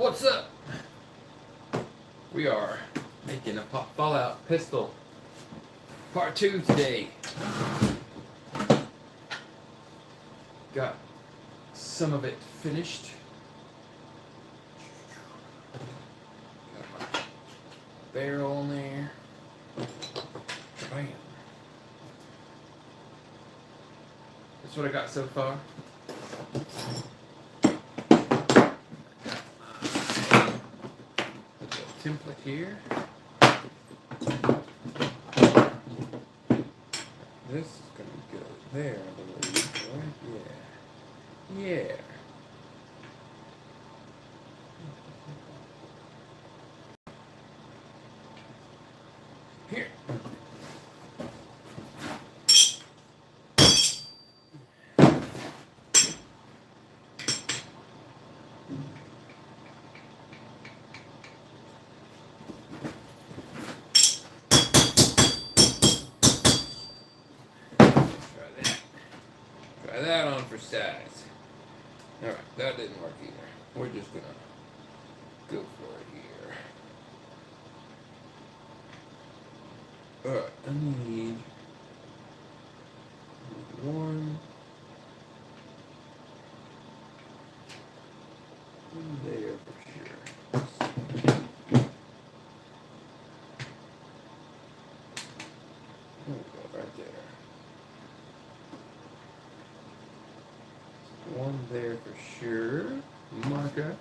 What's up? We are making a Fallout pistol part 2 today. Got some of it finished. Got my barrel in there. Bam. That's what I got so far. Template here. This is gonna go there, I believe. Right? Yeah. Yeah. Here. Try that on for size. Alright, that didn't work either. We're just gonna go for it here. Alright, I need one there for sure. There we go, right there. One there for sure. Marker.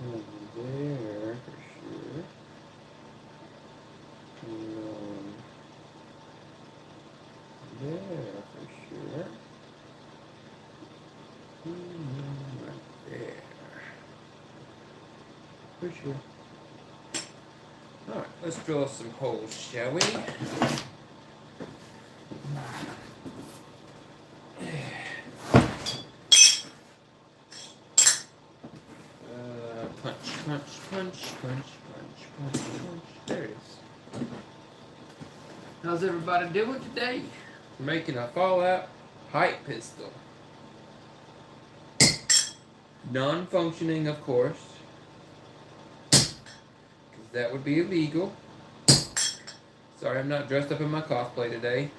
One there for sure. One there for sure. Right there. For sure. Alright, let's drill some holes, shall we? Punch. There it is. How's everybody doing today? We're making a Fallout pipe pistol. Non-functioning, of course, because that would be illegal. Sorry, I'm not dressed up in my cosplay today.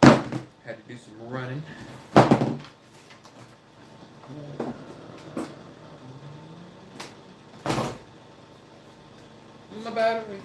Had to do some running. My battery.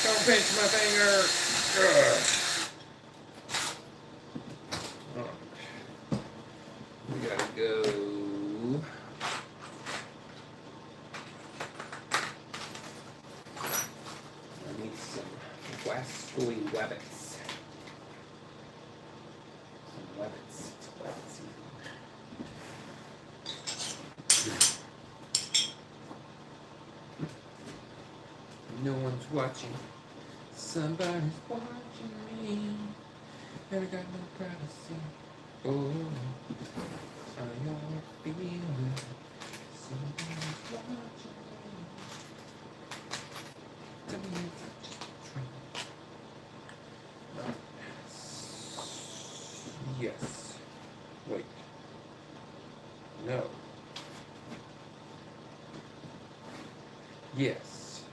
Don't pinch my finger. Ugh. We gotta go. I need some wascally wabbits. Some wabbits. No one's watching. Somebody's watching me, and I got no privacy. Oh, I always feel it. Somebody's watching me. Yes. Wait. No. Yes.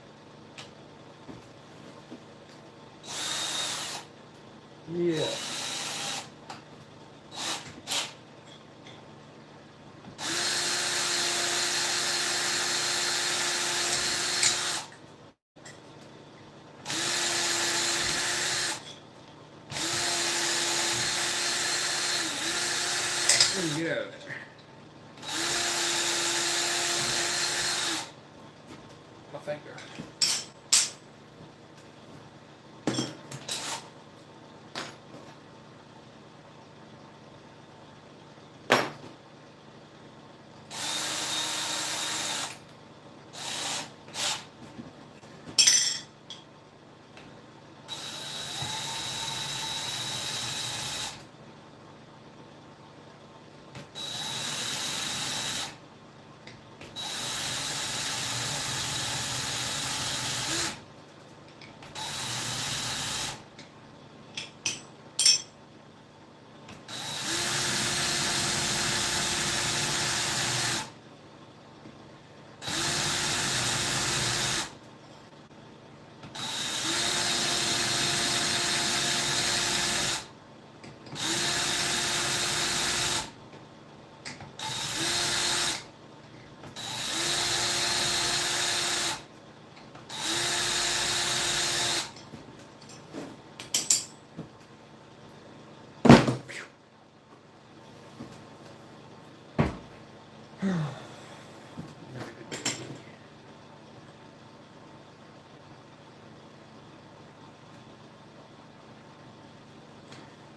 Yes. Get out of there. My finger.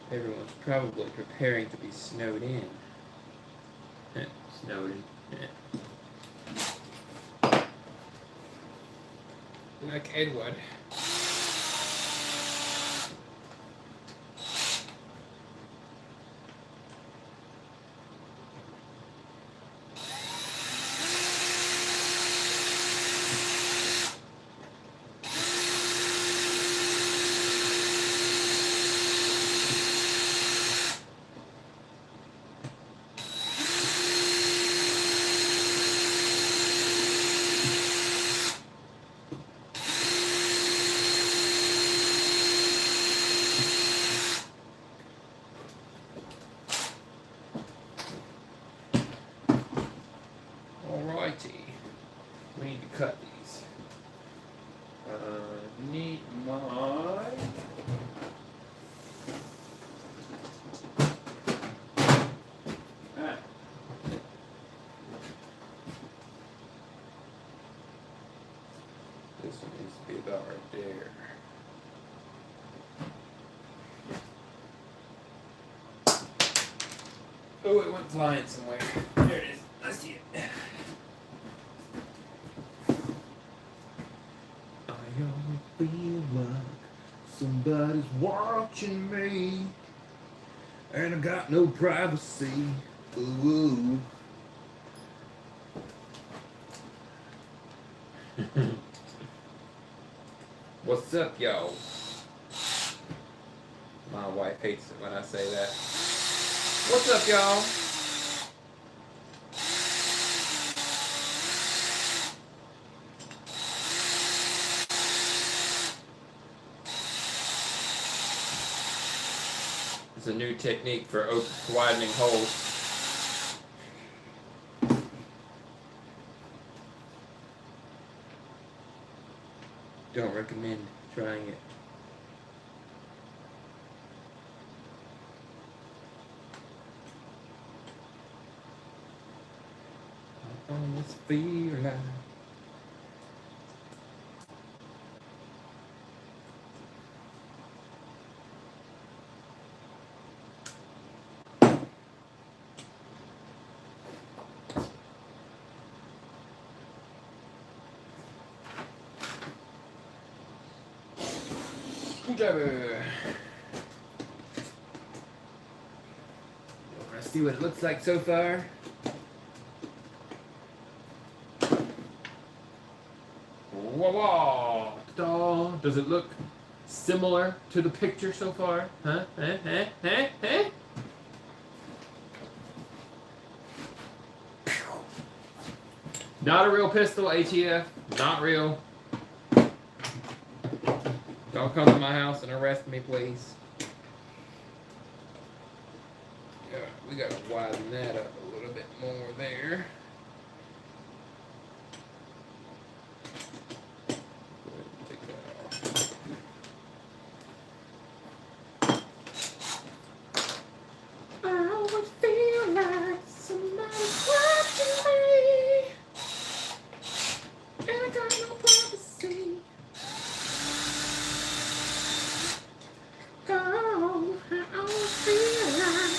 Everyone's probably preparing to be snowed in. Snowed in. Like Edward. Alrighty. We need to cut these. Need my... This one needs to be about right there. Oh, it went flying somewhere. There it is. I see it. I always feel like somebody's watching me, and I got no privacy. Ooh. What's up, y'all? My wife hates it when I say that. What's up, y'all? It's a new technique for widening holes. Don't recommend trying it. I always feel like screwdriver. Want to see what it looks like so far? Whoa, whoa. Ta-da. Does it look similar to the picture so far? Huh? Not a real pistol, ATF. Not real. Don't come to my house and arrest me, please. Yeah, we gotta widen that up a little bit more there. Take that off. I always feel like somebody's watching me, and I got no privacy. Oh, I always feel like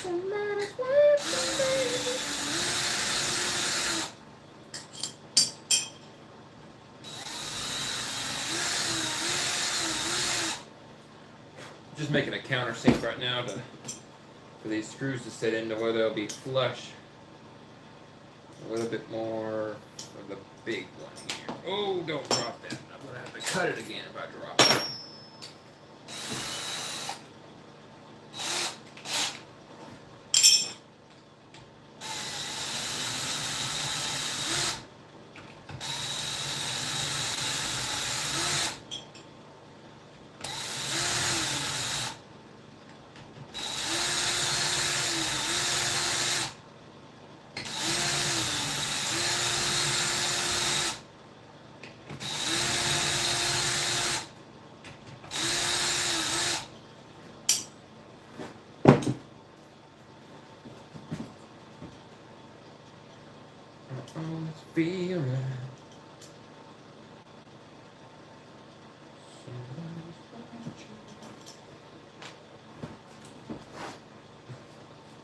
somebody's watching me. Just making a countersink right now for these screws to sit into where they'll be flush. A little bit more of the big one here. Oh, don't drop that. I'm gonna have to cut it again if I drop it. Always feel like somebody's watching.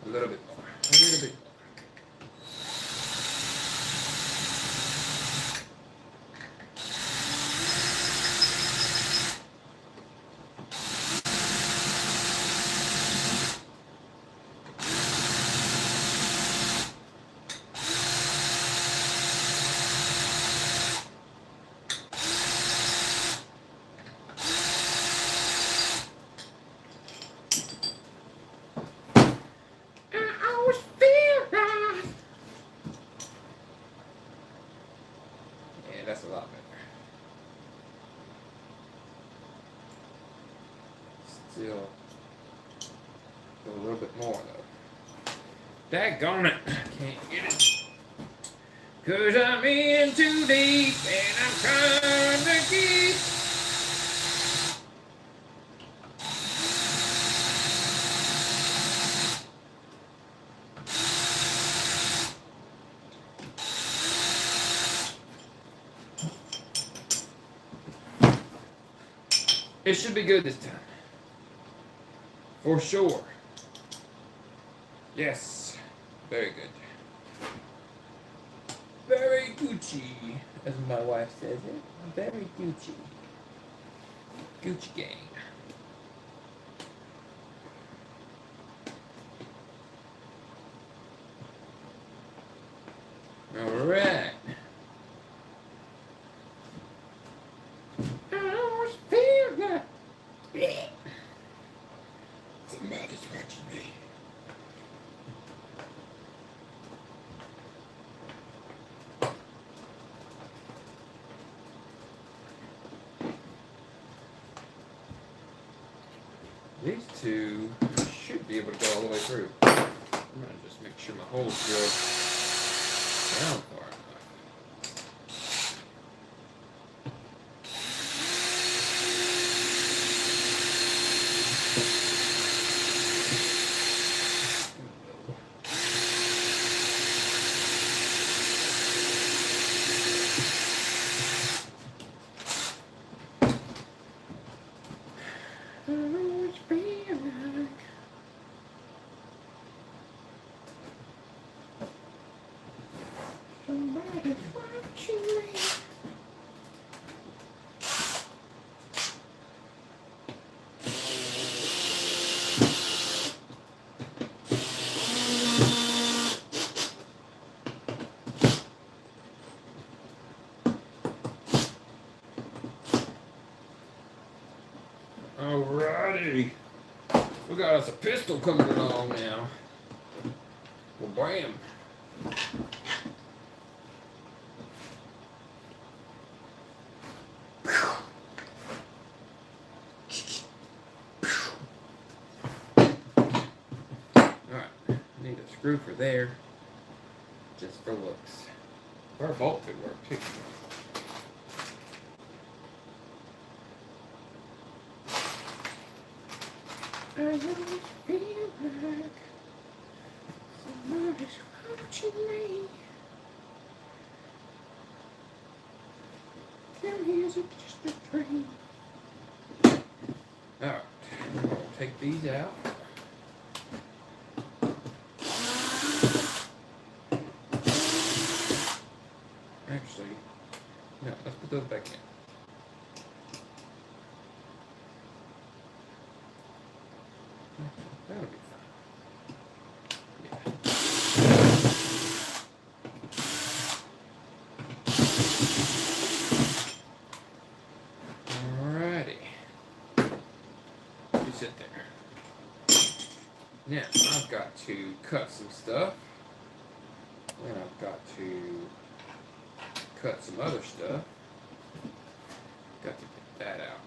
A little bit more. A little bit more. That's a lot better. Still a little bit more though. Daggone it. Can't get it. 'Cause I'm in too deep and I'm trying to keep. It should be good this time. For sure. Yes. Very good. Very Gucci, as my wife says it. Very Gucci. Gucci gang. All right. I always feel like somebody's watching me. These two should be able to go all the way through. I'm gonna just make sure my holes go down far enough. Somebody's watching me. Alrighty. We got us a pistol coming along now. Well, bam. Alright, need a screw for there. Just for looks. Or a bolt could work too. I always feel like somebody's watching me. Tell me, is it just a dream? Alright, we'll take these out. Actually, no, let's put those back in. That'll be fine. Yeah. Alrighty. You sit there. Now, I've got to cut some stuff. And I've got to cut some other stuff. Got to get that out.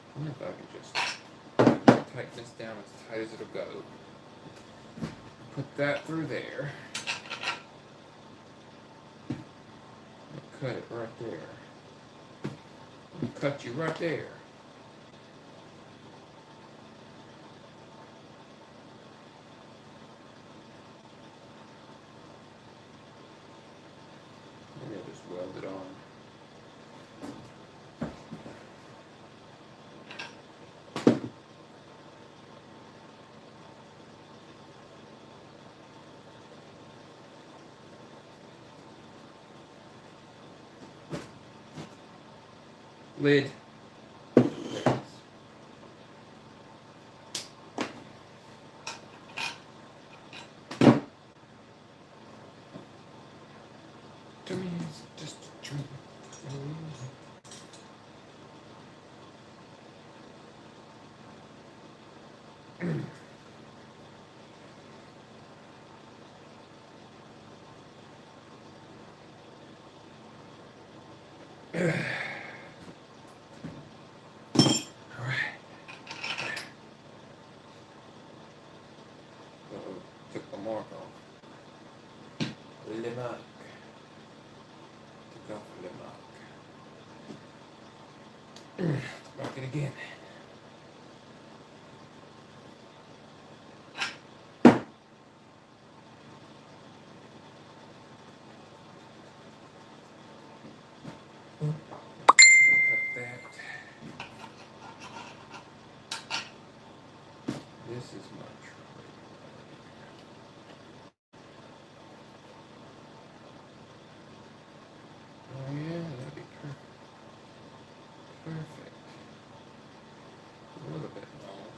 I wonder if I can just tighten this down as tight as it'll go. Put that through there. Cut it right there. Cut you right there. Maybe I'll just weld it on. Lid. There it is. To me, it's just a dream. Took the mark off. Le marque. Took off le marque. Mark it again. Cut that. This is my Oh yeah, that'd be perfect. A little bit long.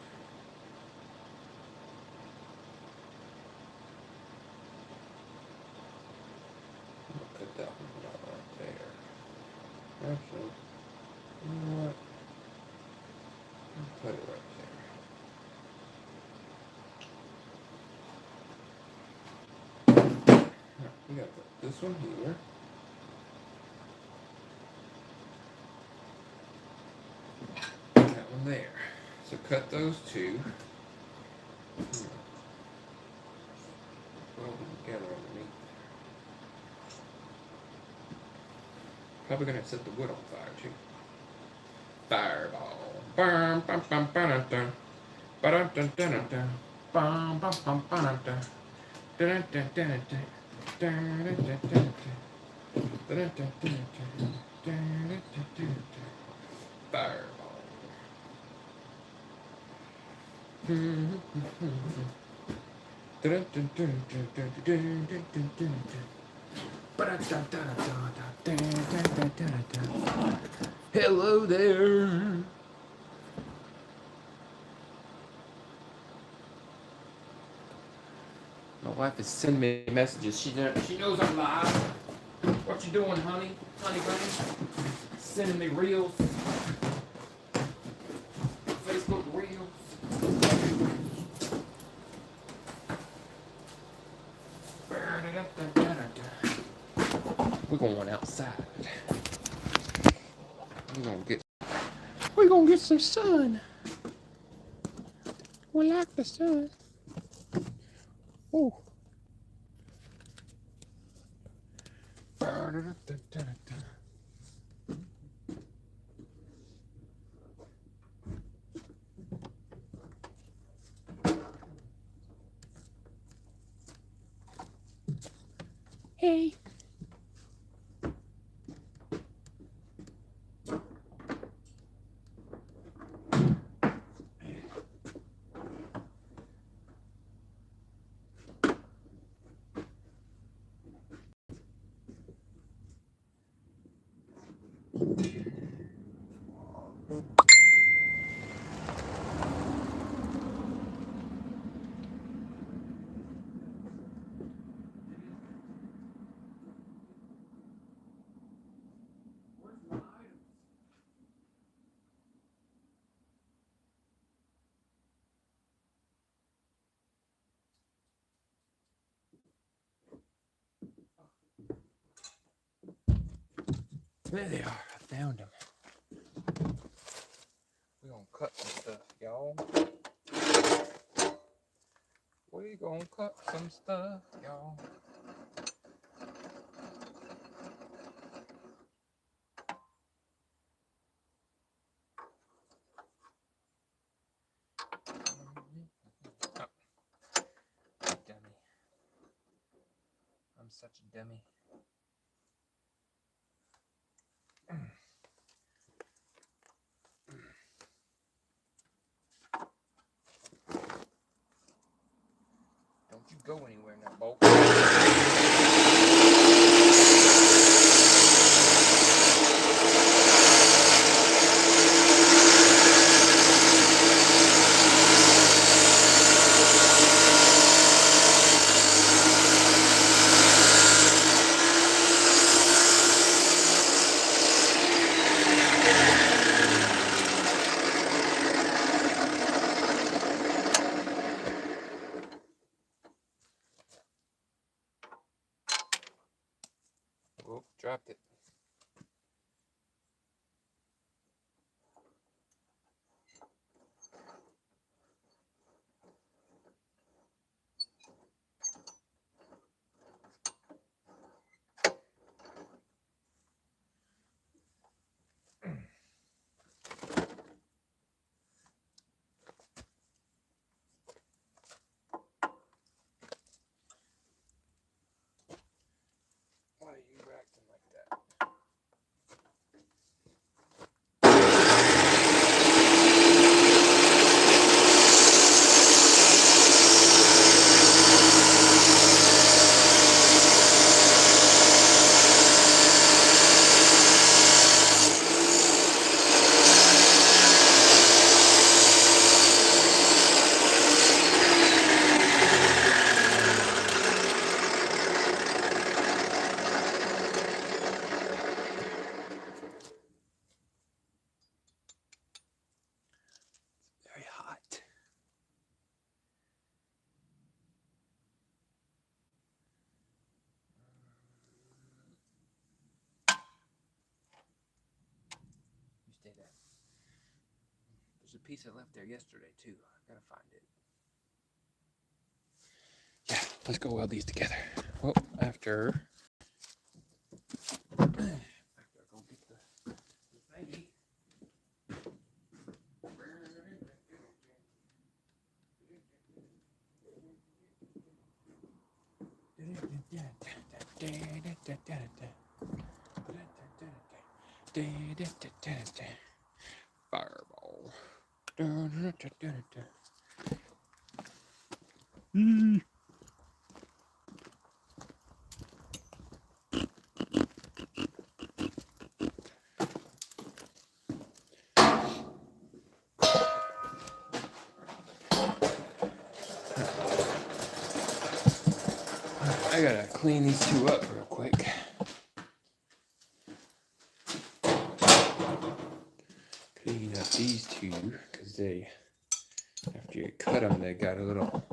I'll cut that one out right there. Actually, you know what? I'll put it right there. Right, we got this one here. There. So cut those two. Weld them together underneath. Probably gonna set the wood on fire too. Fireball. Bum bum bum bum dun. Ba dun dun dun dun. Bum bum bum bum dun. Dun dun dun dun. Dun dun dun dun. Dun dun dun dun. Dun dun dun dun. Fireball. Hello there. My wife is sending me messages. She knows I'm live. What What you doing, honey? Honey bunny? Sending me reels. Facebook reels. We're going outside. We're gonna get some sun. We like the sun. Oh. Hey. There they are. I found them. We're gonna cut some stuff, y'all. We're gonna cut some stuff, y'all. Oh, dummy. I'm such a dummy. Don't you go anywhere now, Bolt. Oh, dropped it. Why are you acting like that? Very hot. You stay there. There's a piece I left there yesterday too. I gotta find it. Yeah, let's go weld these together. Well, after I go get the thingy. Fireball. I gotta clean these two up real quick. Speaking of these two, because they, after you cut them, they're a little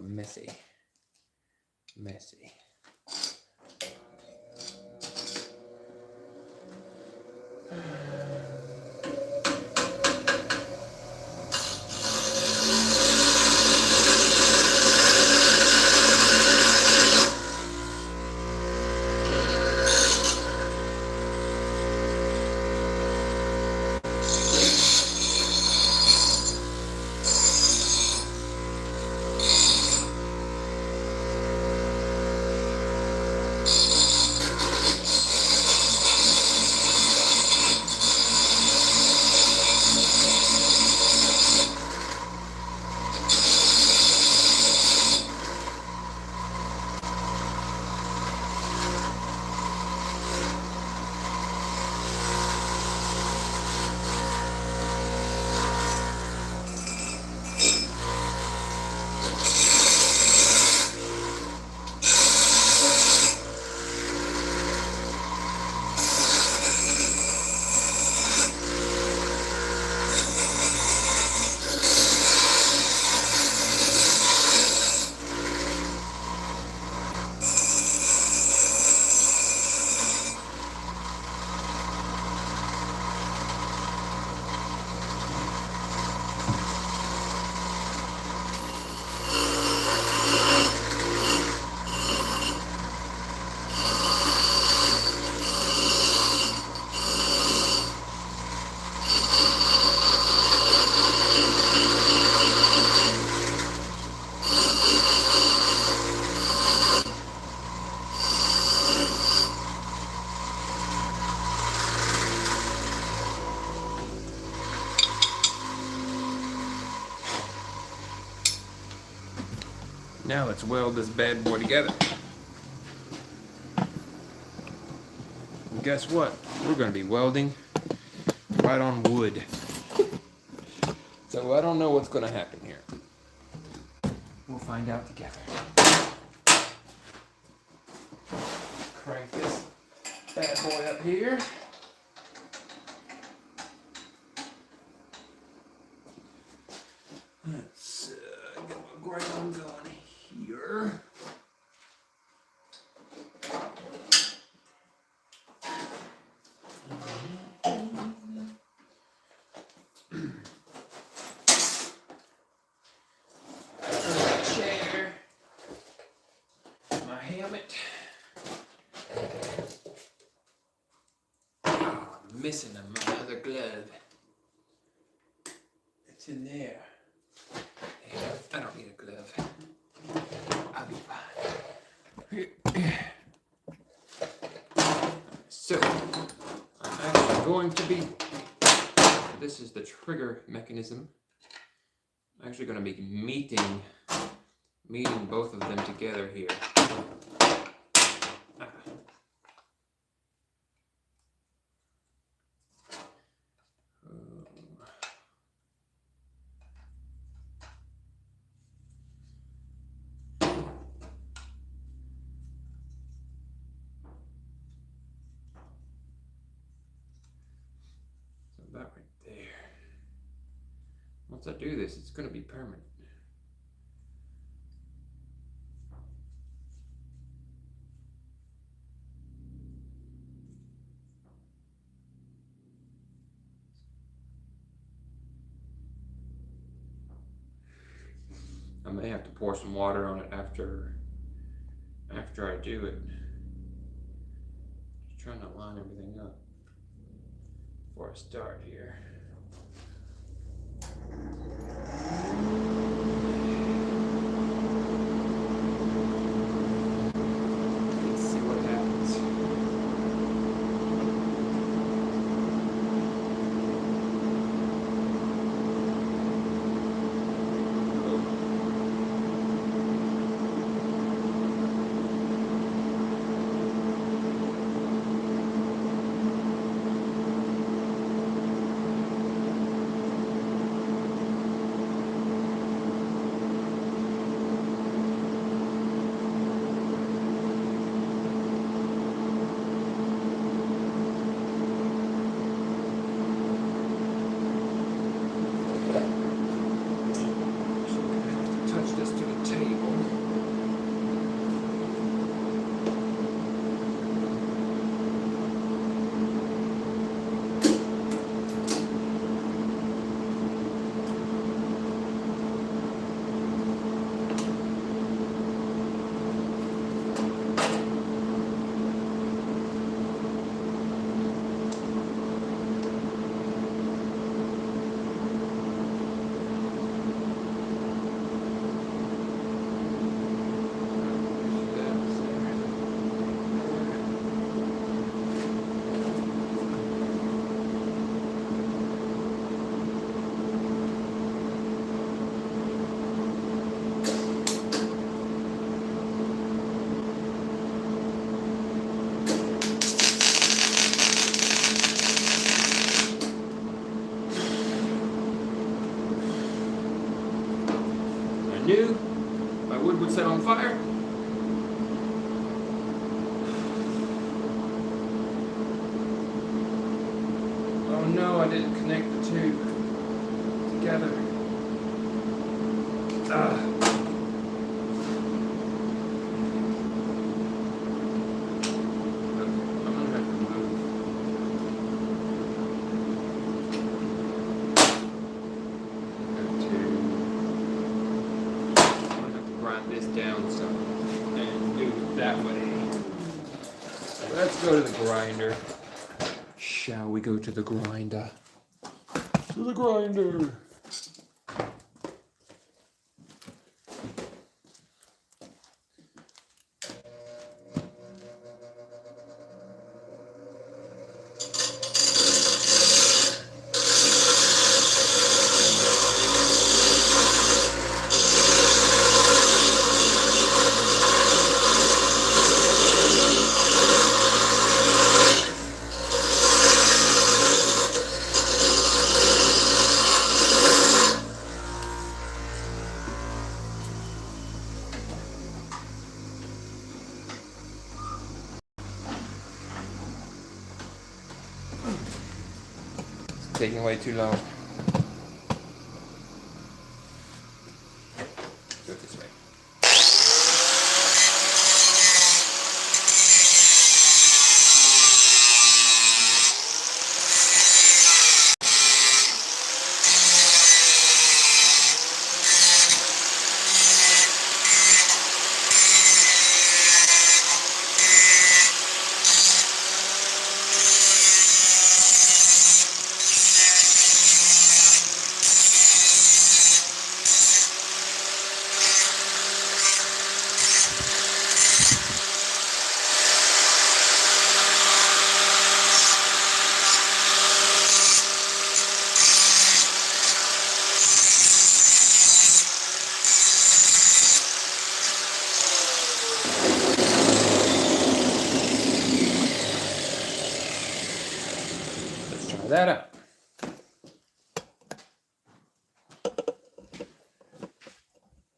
messy. Now let's weld this bad boy together. And guess what? We're going to be welding right on wood. So I don't know what's going to happen here. We'll find out together. Crank this bad boy up here. Let's get my ground going here. Chair. My helmet. Oh, I'm missing my other glove. It's in there. I don't need a glove. I'll be fine. So, I'm actually going to be, this is the trigger mechanism. I'm actually going to be meeting both of them together here. That right there. Once I do this, it's going to be permanent. I may have to pour some water on it after I do it. Just trying to line everything up before I start here. Let's see what happens. knew my wood would set on fire. Oh no, I didn't connect the two together. Down some and do it that way. Let's go to the grinder. Shall we go to the grinder? To the grinder. Taking way too long. Do it this way. That up.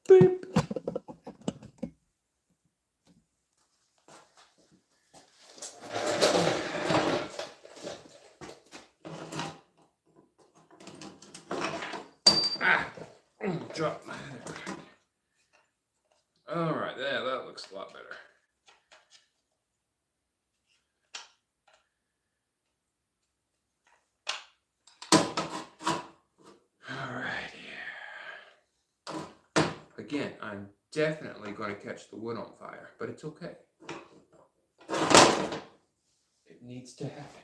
Beep. Drop my head. All right, yeah, that looks a lot better. Again, I'm definitely going to catch the wood on fire, but it's okay. It needs to happen.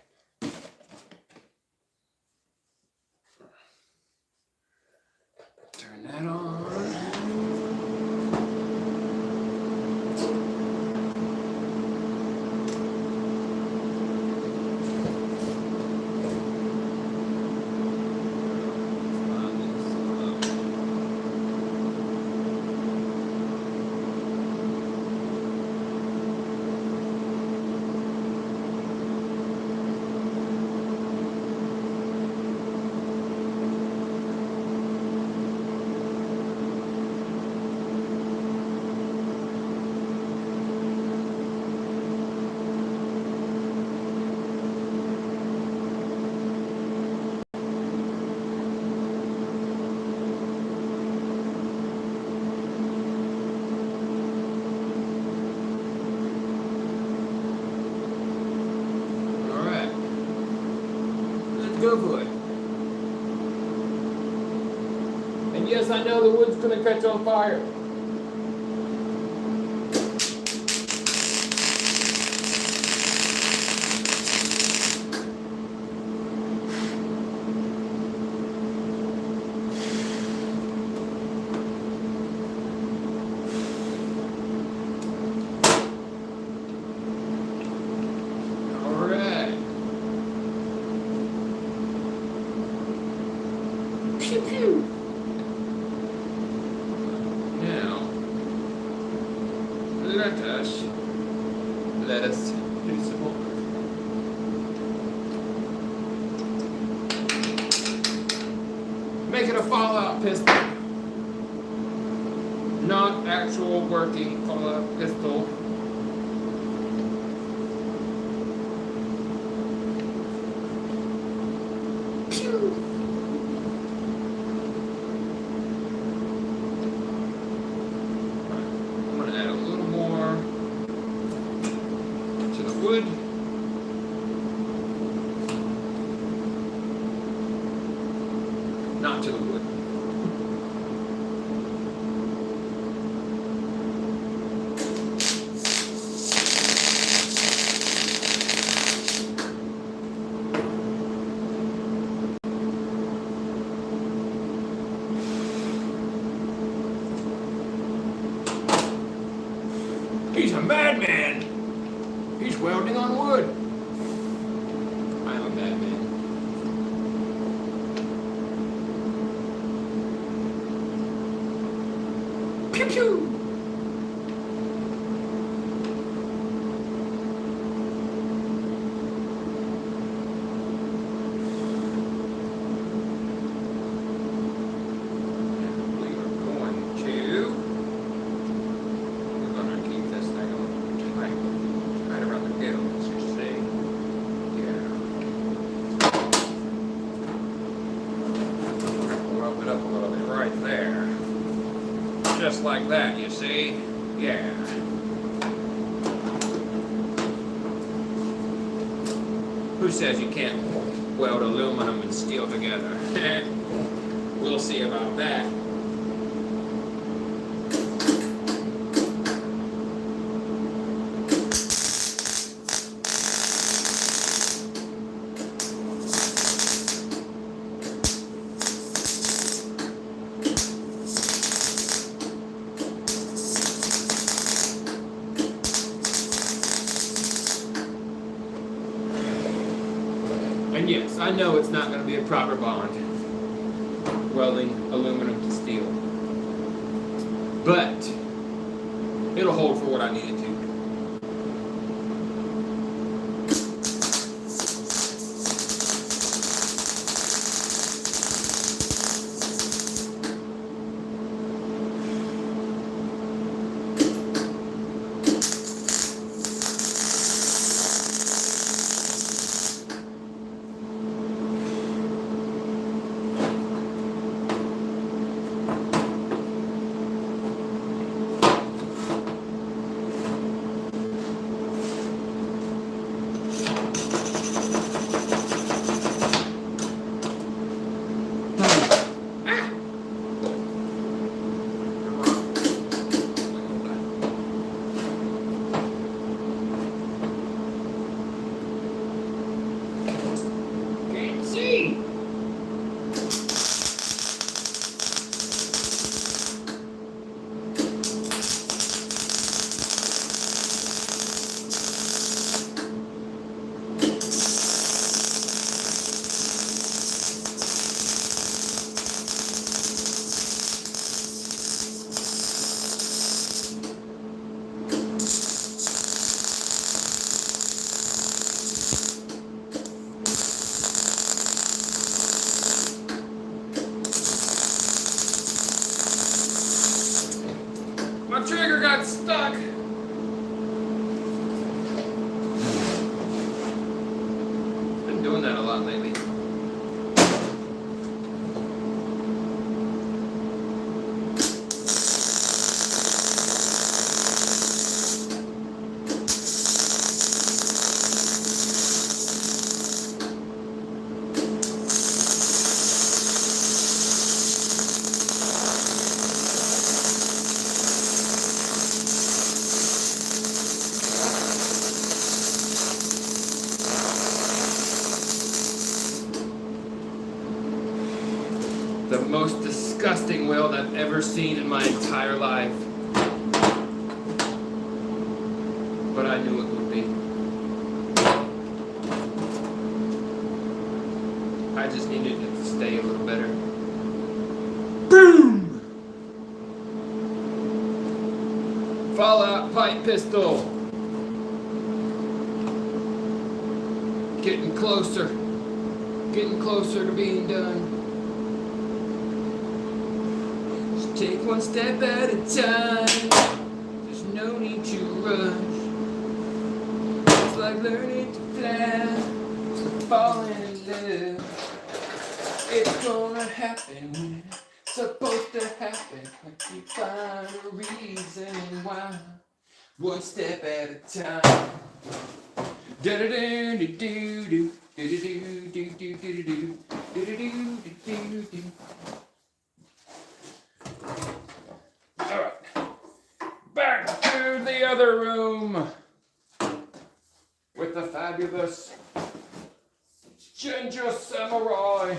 Turn that on. Go for it. And yes, I know the wood's going to catch on fire. Let us do some more. Make it a fallout pistol. actual working Fallout pistol. I'm going to add a little more to the wood. Not to the wood. He's a madman! He's welding on wood. I am a madman. Pew pew! Just like that, you see? Yeah. Who says you can't weld aluminum and steel together? We'll see about that. And yes, I know it's not going to be a proper bond, welding aluminum to steel, but it'll hold for what I need it to. My trigger got stuck. Been doing that a lot lately. The most disgusting weld I've ever seen in my entire life. But I knew it would be. I just needed it to stay a little better. Boom! Fallout pipe pistol. Getting closer. Getting closer to being done. Take one step at a time. There's no need to rush. It's like learning to fly, falling in love. It's gonna happen when it's supposed to happen. If you find a reason why. One step at a time. Da da do do do do do do do do do do do do. All right, back to the other room with the fabulous Ginger Samurai.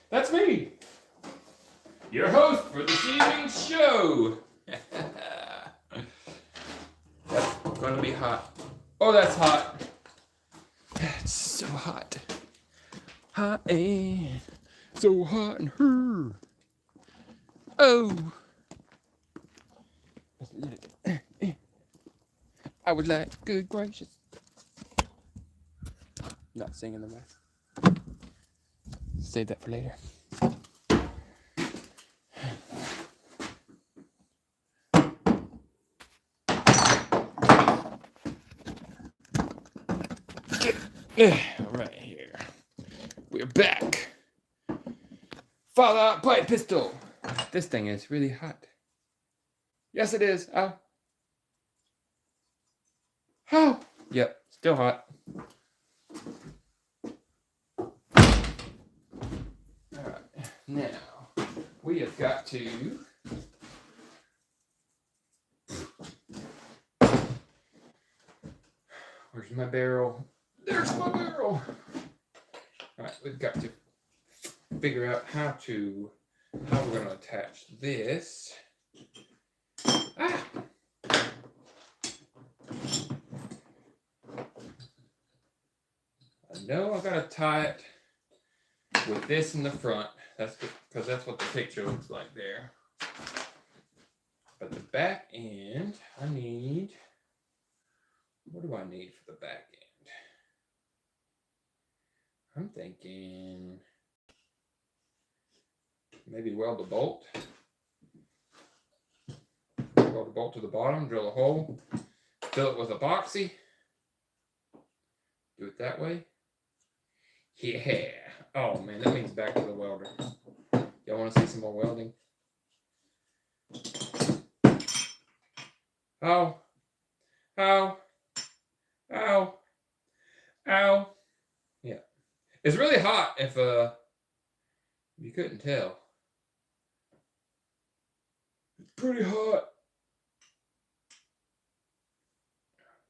That's me, your host for this evening's show. That's gonna be hot. Oh, that's hot. It's so hot. Hot and so hot in her. Oh. I was like, good gracious. Not singing the way. Save that for later. Right here. We're back. Fallout pipe pistol. This thing is really hot. Yes, it is. Oh. Oh. Yep, still hot. Alright, now we have got to where's my barrel? There's my barrel. Alright, we've got to figure out how we're going to attach this. Ah! I know I got to tie it with this in the front. That's because that's what the picture looks like there. But the back end, I need. What do I need for the back end? I'm thinking maybe weld a bolt. Weld a bolt to the bottom, drill a hole, fill it with epoxy. Do it that way. Yeah. Oh man, that means back to the welder. Y'all want to see some more welding? Oh. Ow. Ow. Ow. Yeah. It's really hot if you couldn't tell. It's pretty hot.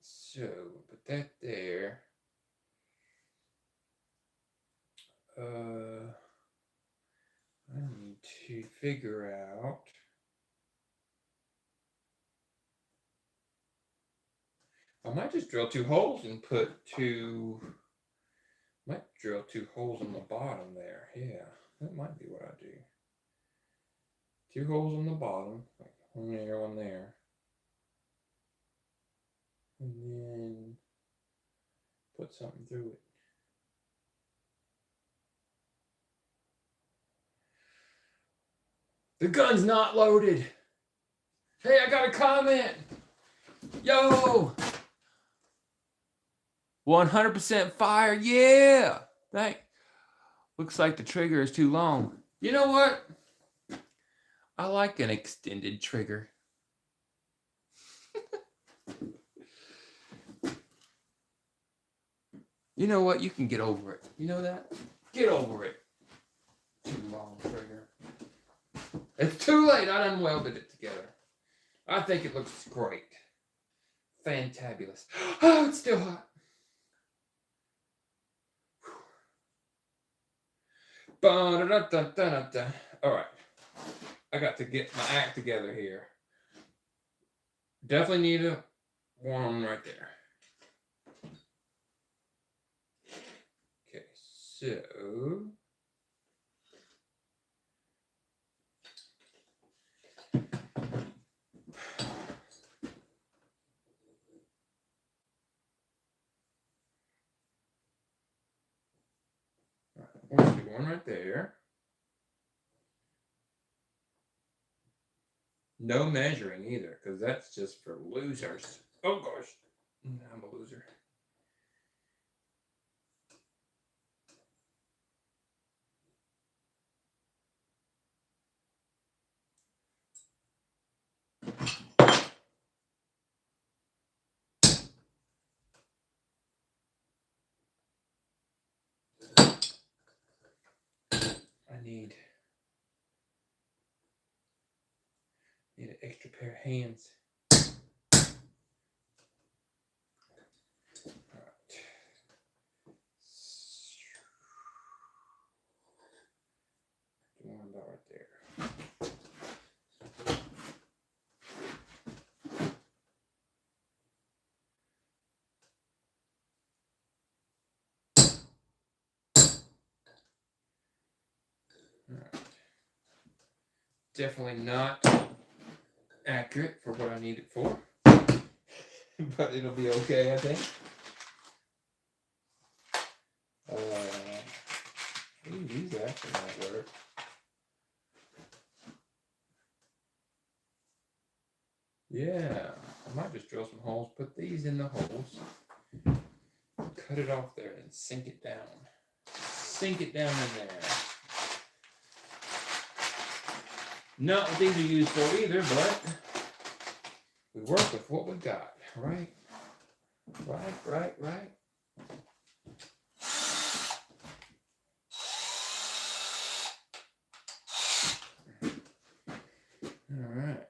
So, put that there. I need to figure out. I might just drill 2 holes and put 2. Might drill 2 holes on the bottom there. Yeah, that might be what I do. 2 holes on the bottom, like one there, one there. And then put something through it. The gun's not loaded. Hey, I got a comment. Yo. 100% fire. Yeah. Looks like the trigger is too long. You know what? I like an extended trigger. You know what? You can get over it. You know that? Get over it. Too long trigger. It's too late. I done welded it together. I think it looks great. Fantabulous. Oh, it's still hot. All right. I got to get my act together here. Definitely need a one right there. Okay, so we'll do one right there. No measuring either, because that's just for losers. Oh gosh, I'm a loser. I need an extra pair of hands. All right. $1 right there. All right. Definitely not accurate for what I need it for, but it'll be okay, I think. These actually might work. Yeah, I might just drill some holes, put these in the holes, cut it off there, and sink it down. Sink it down in there. Not what these are used for either, but we work with what we got, right? Right. All right.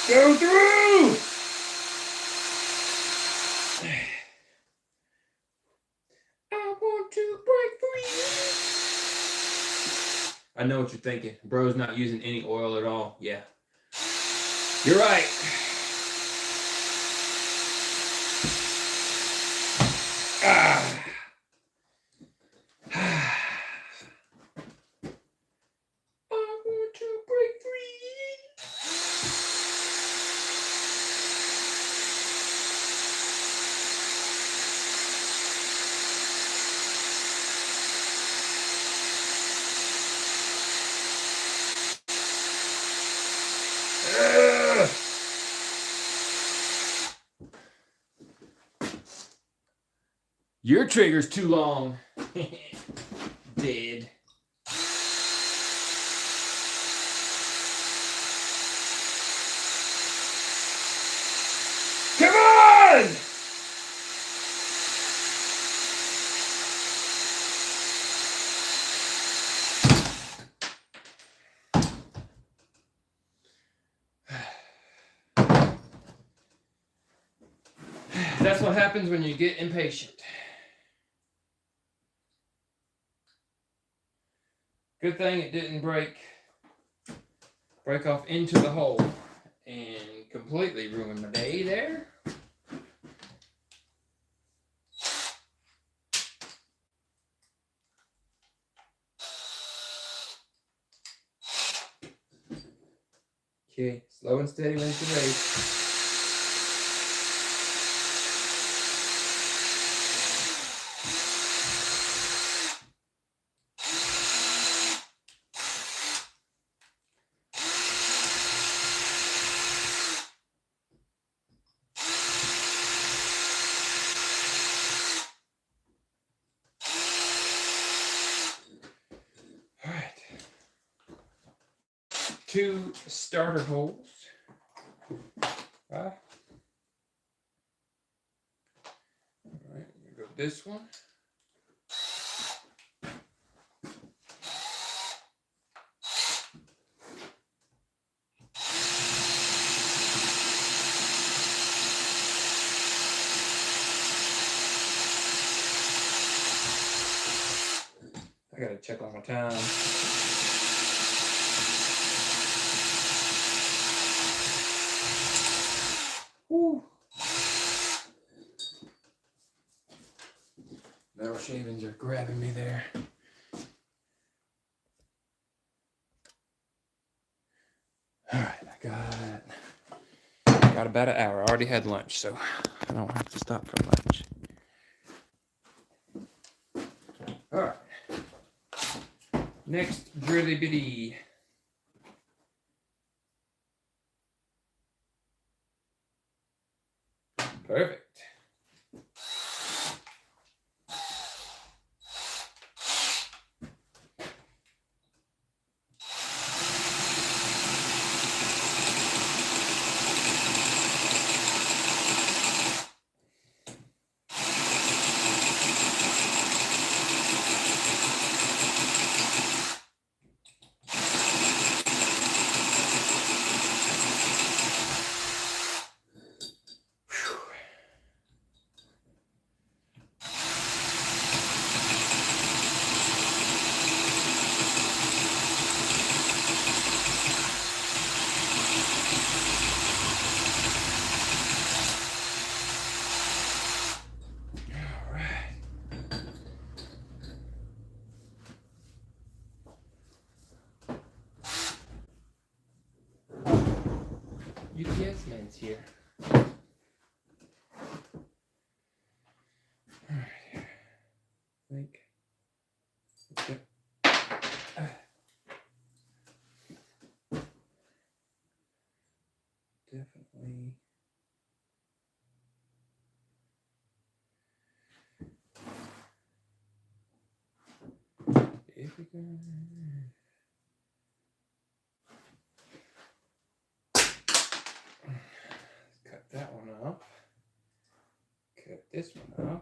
Go through! I want to break free. I know what you're thinking. Bro's not using any oil at all. Yeah. You're right. Ah. I want to break free. Your trigger's too long. Dead. Come on! That's what happens when you get impatient. Good thing it didn't break off into the hole and completely ruin my day there. Okay, slow and steady wins the race. All right. 2 starter holes. All right, we go this one. I gotta check on my time. Woo. Metal shavings are grabbing me there. All right, I got about an hour. I already had lunch, so I don't have to stop for lunch. All right. Next drilly bitty. Perfect. UPS man's here. Alright. I think. Okay. Definitely. If we go. Cut that one off. Cut this one off.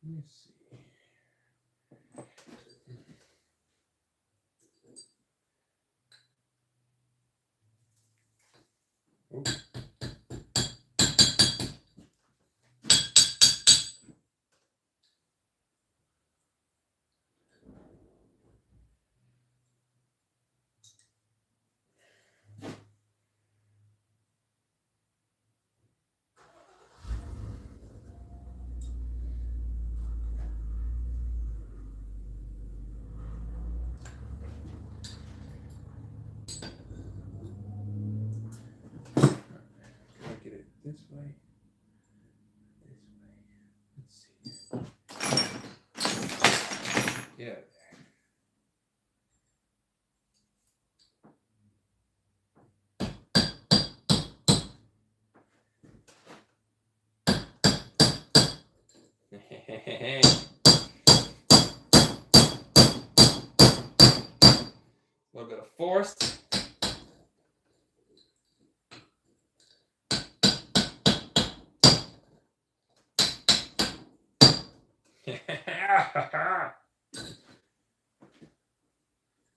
Let me see. Ooh. Gotta get it this way. Let's see. Yeah. A little bit of force.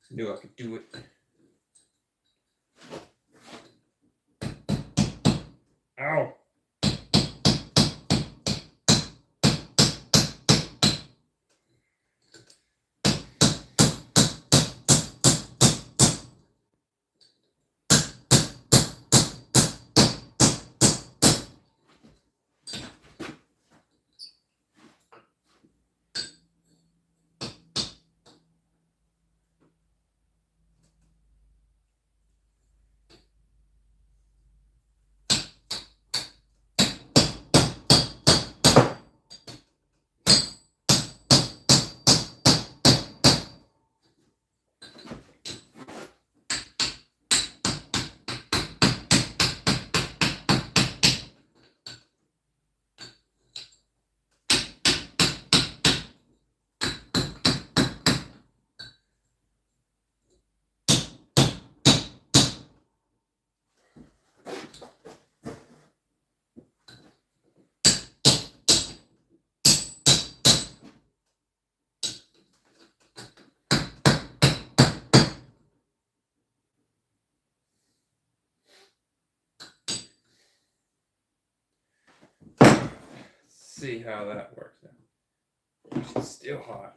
Knew I could do it. Ow. See how that works out. gosh, it's still hot.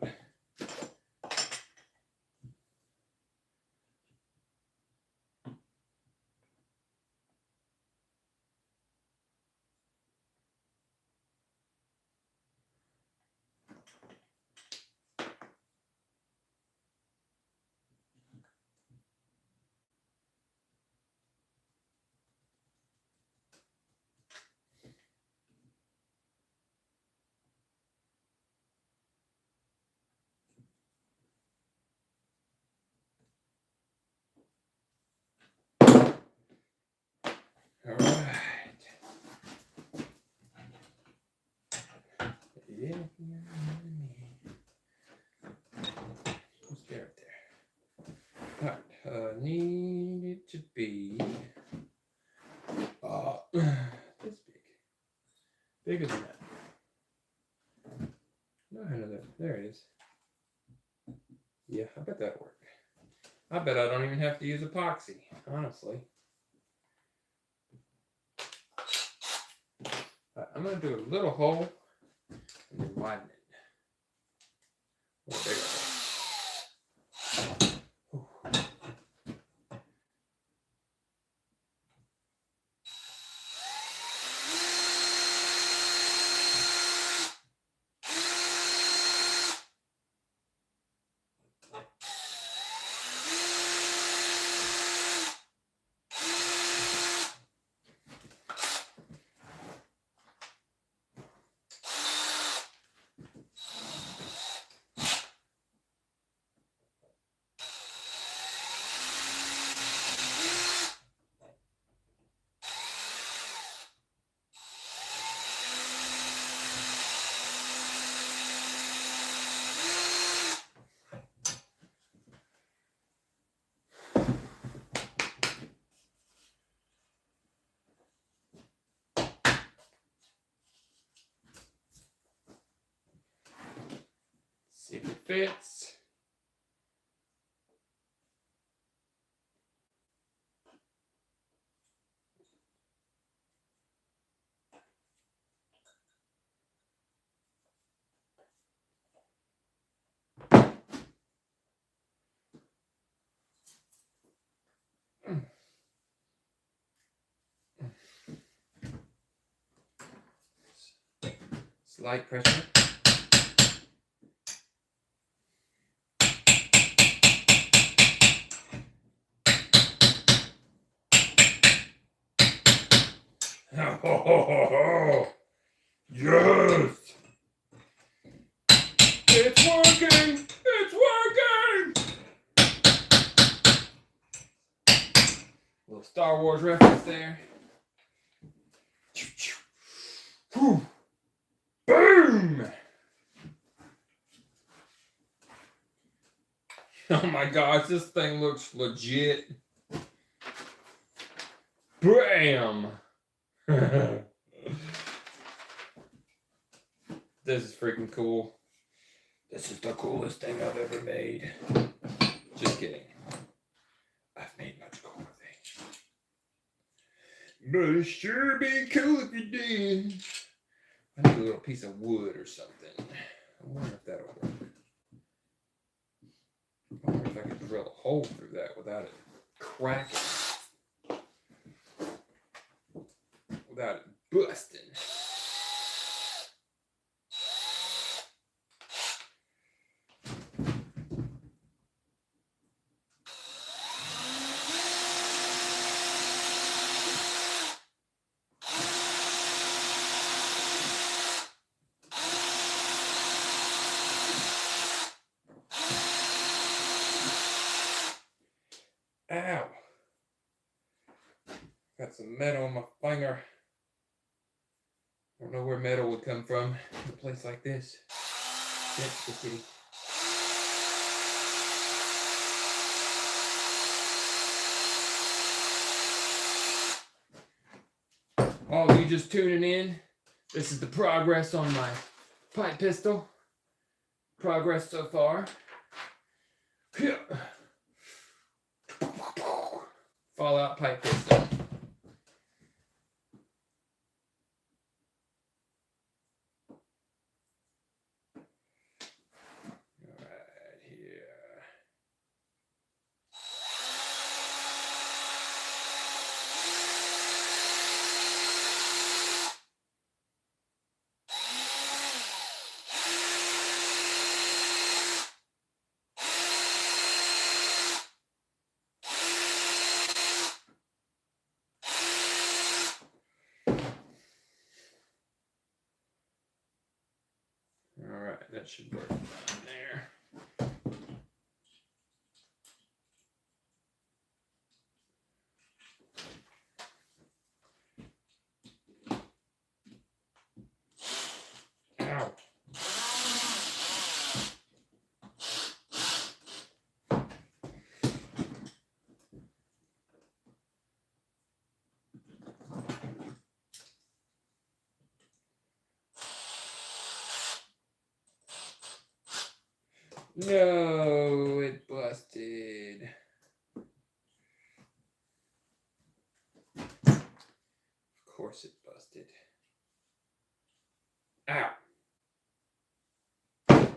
All right. Yeah. What's there up there? All right. Need it to be this big. Bigger than that. No, another. There it is. Yeah, I bet that'll work. I bet I don't even have to use epoxy, honestly. I'm going to do a little hole and then widen it. Oh, there you go. See if it fits. Slight pressure. Oh, yes! It's working! It's working! Little Star Wars reference there. Whew. Boom! Oh my gosh, this thing looks legit. Bam! This is freaking cool. This is the coolest thing I've ever made. Just kidding. I've made much cooler things. But it'd sure be cool if you did. I need a little piece of wood or something. I wonder if that'll work. I wonder if I could drill a hole through that without it cracking. Without it busting. Ow. Got some metal on my finger. I don't know where metal would come from in a place like this. That's the kitty. All of you just tuning in, this is the progress on my pipe pistol. Progress so far. Fallout pipe pistol. That should work fine there. Ow. No, it busted. Of course it busted. Ow. I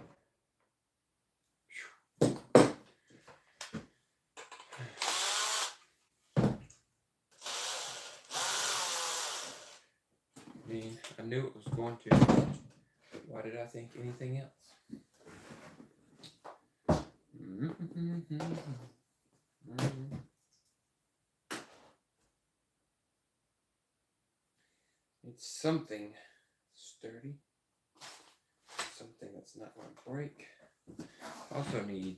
mean, I knew it was going to. Why did I think anything else? It's something sturdy, something that's not going to break. Also need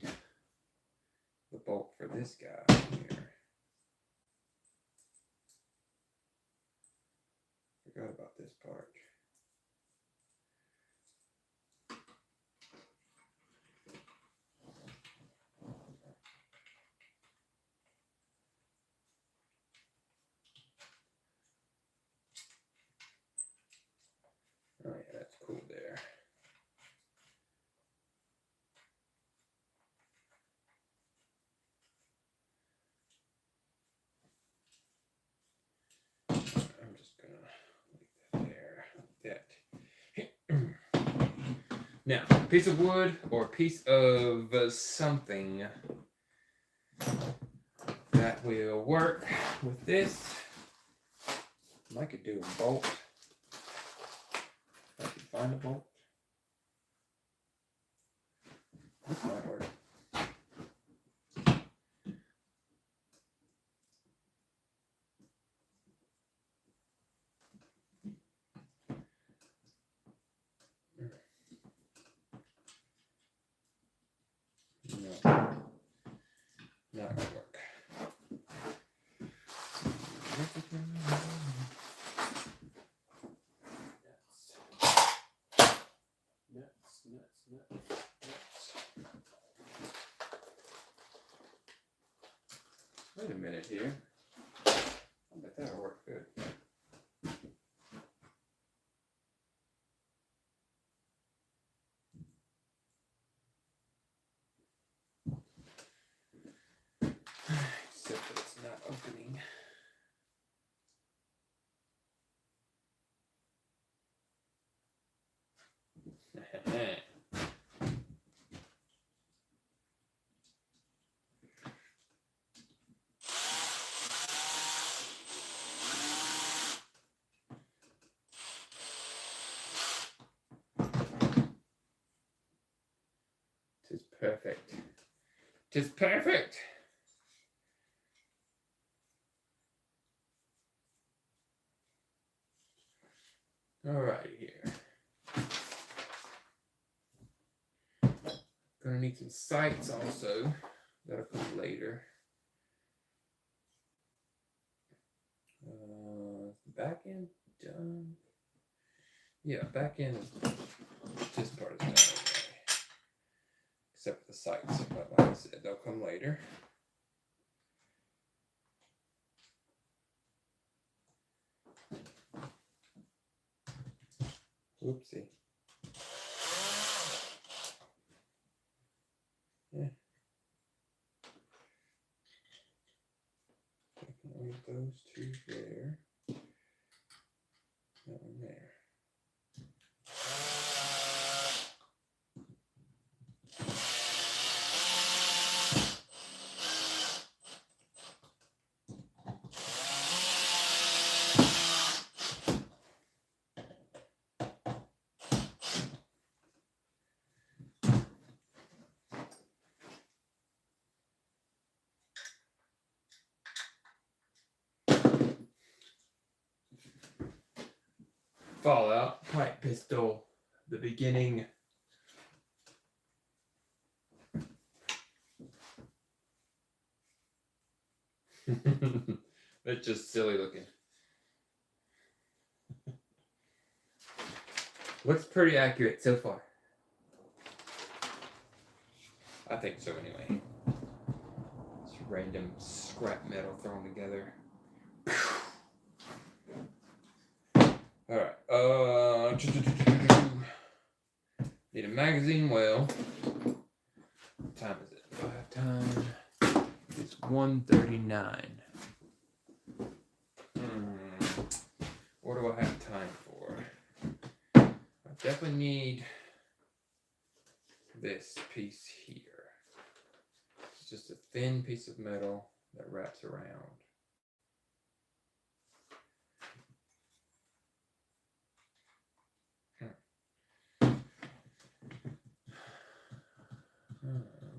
the bolt for this guy here. Forgot about this part. Oh yeah, that's cool there. I'm just gonna leave that there, like that. Now, a piece of wood or a piece of something that will work with this. I could do a bolt. If I can find a bolt. This might work. No, not gonna work. Nuts. Wait a minute here. I bet that'll work good. Except that it's not opening. Tis perfect. Tis perfect. All right, here. Gonna need some sights also. That'll come later. Back end done. Yeah, back end. This part is done anyway. Except for the sights, but like I said, they'll come later. Oopsie. Yeah. I can leave those two there. That one there. Fallout, pipe pistol, the beginning That's just silly looking. Looks pretty accurate so far. I think so anyway. It's random scrap metal thrown together. Alright, need a magazine well. What time is it? 5 time. It's 1:39. What do I have time for? I definitely need this piece here. It's just a thin piece of metal that wraps around.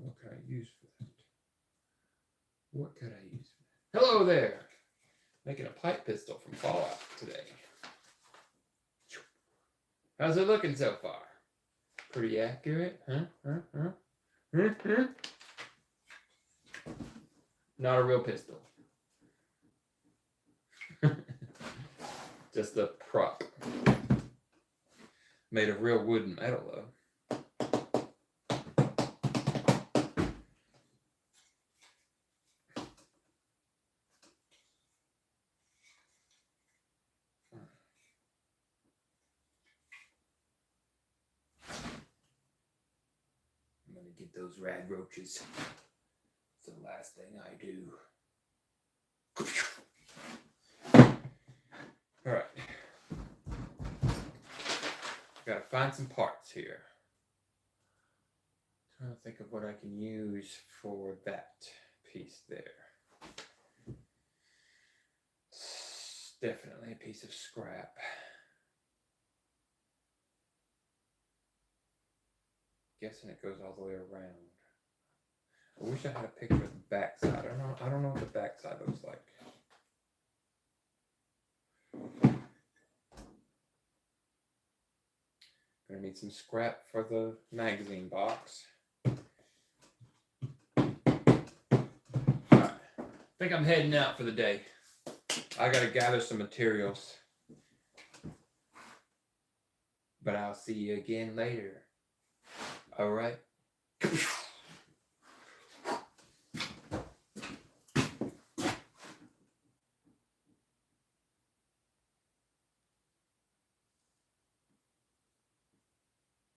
What could I use for that? What could I use for that? Hello there! Making a pipe pistol from Fallout today. How's it looking so far? Pretty accurate, huh? Not a real pistol. Just a prop. Made of real wood and metal, though. I'm gonna get those rad roaches. It's the last thing I do. Alright. Gotta find some parts here. Trying to think of what I can use for that piece there. It's definitely a piece of scrap. Guessing it goes all the way around. I wish I had a picture of the backside. I don't know what the backside looks like. Gonna need some scrap for the magazine box. Alright. I think I'm heading out for the day. I gotta gather some materials. But I'll see you again later. Alright?